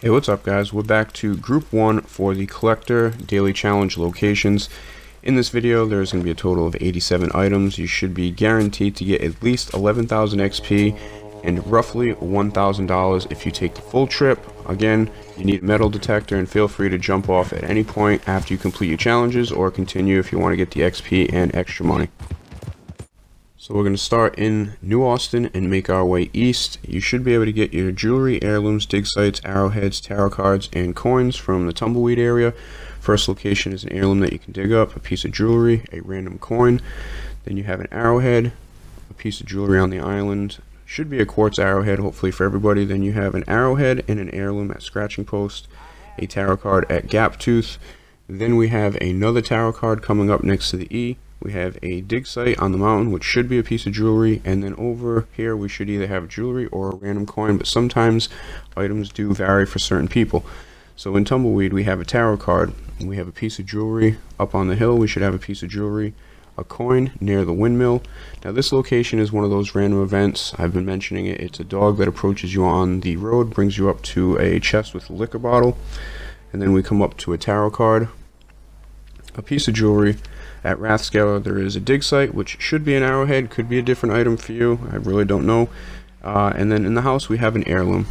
Hey, what's up guys? We're back to group 1 for the collector daily challenge locations. In this video there's going to be a total of 87 items. You should be guaranteed to get at least 11,000 XP and roughly $1,000 if you take the full trip. Again, you need a metal detector and feel free to jump off at any point after you complete your challenges or continue if you want to get the XP and extra money. So we're going to start in New Austin and make our way east. You should be able to get your jewelry, heirlooms, dig sites, arrowheads, tarot cards, and coins from the Tumbleweed area. First location is an heirloom that you can dig up, a piece of jewelry, a random coin. Then you have an arrowhead, a piece of jewelry on the island. Should be a quartz arrowhead, hopefully for everybody. Then you have an arrowhead and an heirloom at Scratching Post, a tarot card at Gap Tooth. Then we have another tarot card coming up next to the E. We have a dig site on the mountain, which should be a piece of jewelry, and then over here we should either have jewelry or a random coin, but sometimes items do vary for certain people. So in Tumbleweed we have a tarot card, we have a piece of jewelry up on the hill, we should have a piece of jewelry, a coin near the windmill. Now this location is one of those random events, I've been mentioning it. It's a dog that approaches you on the road, brings you up to a chest with a liquor bottle, and then we come up to a tarot card, a piece of jewelry. At Rathskeller there is a dig site, which should be an arrowhead, could be a different item for you, I really don't know. And then in the house we have an heirloom.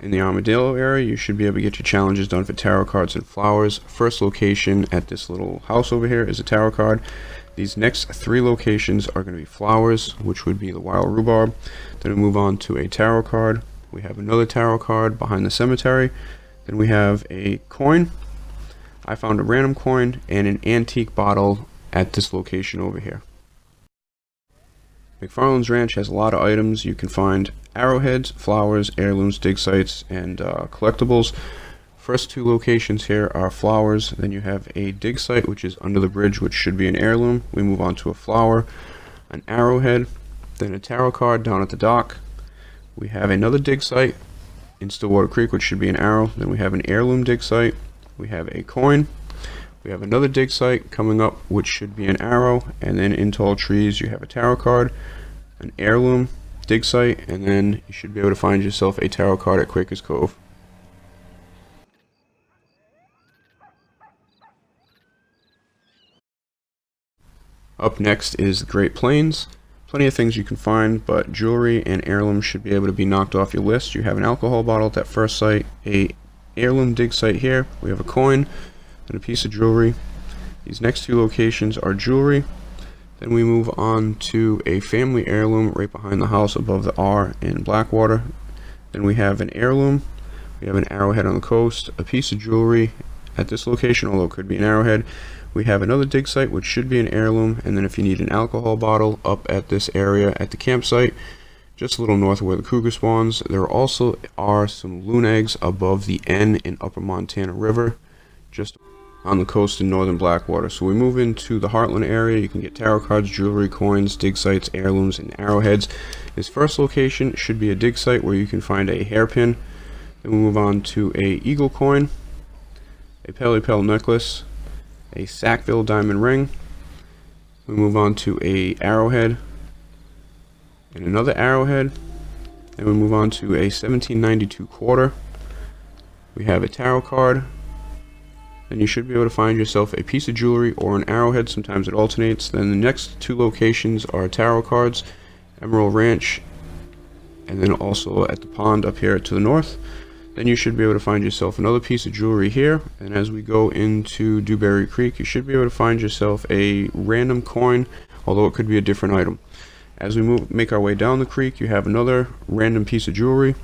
In the Armadillo area you should be able to get your challenges done for tarot cards and flowers. First location at this little house over here is a tarot card. These next 3 locations are going to be flowers, which would be the wild rhubarb. Then we move on to a tarot card. We have another tarot card behind the cemetery. Then we have a coin. I found a random coin and an antique bottle at this location over here. McFarland Ranch has a lot of items. You can find arrowheads, flowers, heirlooms, dig sites, and collectibles. First 2 locations here are flowers. Then you have a dig site, which is under the bridge, which should be an heirloom. We move on to a flower, an arrowhead, then a tarot card down at the dock. We have another dig site in Stillwater Creek, which should be an arrow. Then we have an heirloom dig site. We have a coin. We have another dig site coming up, which should be an arrow. And then in Tall Trees you have a tarot card, an heirloom dig site, and then you should be able to find yourself a tarot card at Quaker's Cove. Up next is the Great Plains. Plenty of things you can find, but jewelry and heirlooms should be able to be knocked off your list. You have an alcohol bottle at that first site, a heirloom dig site here, we have a coin and a piece of jewelry. These next 2 locations are jewelry. Then we move on to a family heirloom right behind the house above the R in Blackwater. Then we have an heirloom, we have an arrowhead on the coast, a piece of jewelry at this location, although it could be an arrowhead. We have another dig site, which should be an heirloom, and then if you need an alcohol bottle, up at this area at the campsite, just a little north of where the cougar spawns. There also are some loon eggs above the N in Upper Montana River, just on the coast in northern Blackwater. So we move into the Heartland area. You can get tarot cards, jewelry, coins, dig sites, heirlooms, and arrowheads. This first location should be a dig site where you can find a hairpin. Then we move on to a eagle coin, a Pele necklace, a Sackville diamond ring. We move on to a arrowhead and another arrowhead, and we move on to a 1792 quarter. We have a tarot card, and you should be able to find yourself a piece of jewelry or an arrowhead. Sometimes it alternates. Then the next 2 locations are tarot cards, McFarland Ranch, and then also at the pond up here to the north. Then you should be able to find yourself another piece of jewelry here, and as we go into Dewberry Creek you should be able to find yourself a random coin, although it could be a different item. As we make our way down the creek, you have another random piece of jewelry,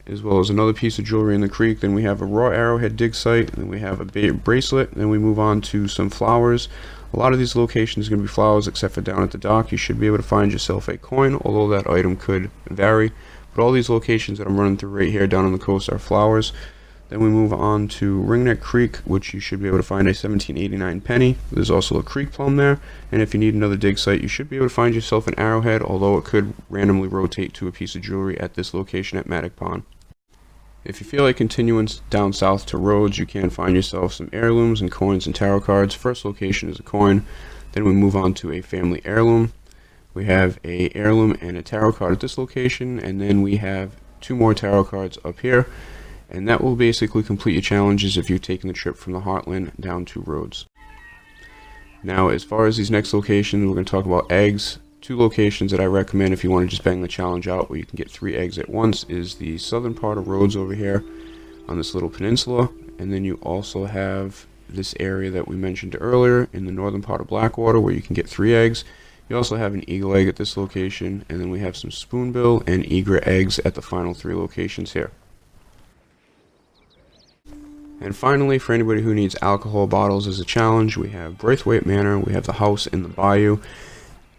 as well as another piece of jewelry in the creek. Then we have a raw arrowhead dig site, then we have a bracelet, then we move on to some flowers. A lot of these locations are going to be flowers, except for down at the dock. You should be able to find yourself a coin, although that item could vary. But all these locations that I'm running through right here down on the coast are flowers. Then we move on to Ringneck Creek, which you should be able to find a 1789 penny. There's also a creek plum there, and if you need another dig site you should be able to find yourself an arrowhead, although it could randomly rotate to a piece of jewelry at this location at Maddock Pond. If you feel like continuing down south to Rhodes, you can find yourself some heirlooms and coins and tarot cards. First location is a coin, then we move on to a family heirloom. We have a heirloom and a tarot card at this location, and then we have 2 more tarot cards up here, and that will basically complete your challenges if you've taken the trip from the Heartland down 2 roads. Now, as far as these next locations, we're going to talk about eggs. 2 locations that I recommend if you want to just bang the challenge out where you can get 3 eggs at once is the southern part of Rhodes over here on this little peninsula, and then you also have this area that we mentioned earlier in the northern part of Blackwater where you can get 3 eggs. You also have an eagle egg at this location, and then we have some spoonbill and egret eggs at the final 3 locations here. And finally, for anybody who needs alcohol bottles as a challenge, we have Braithwaite Manor, we have the house in the bayou,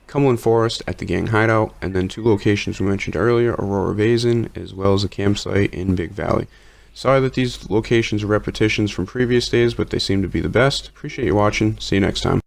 Cumberland Forest at the gang hideout, and then 2 locations we mentioned earlier, Aurora Basin, as well as a campsite in Big Valley. Sorry that these locations are repetitions from previous days, but they seem to be the best. Appreciate you watching. See you next time.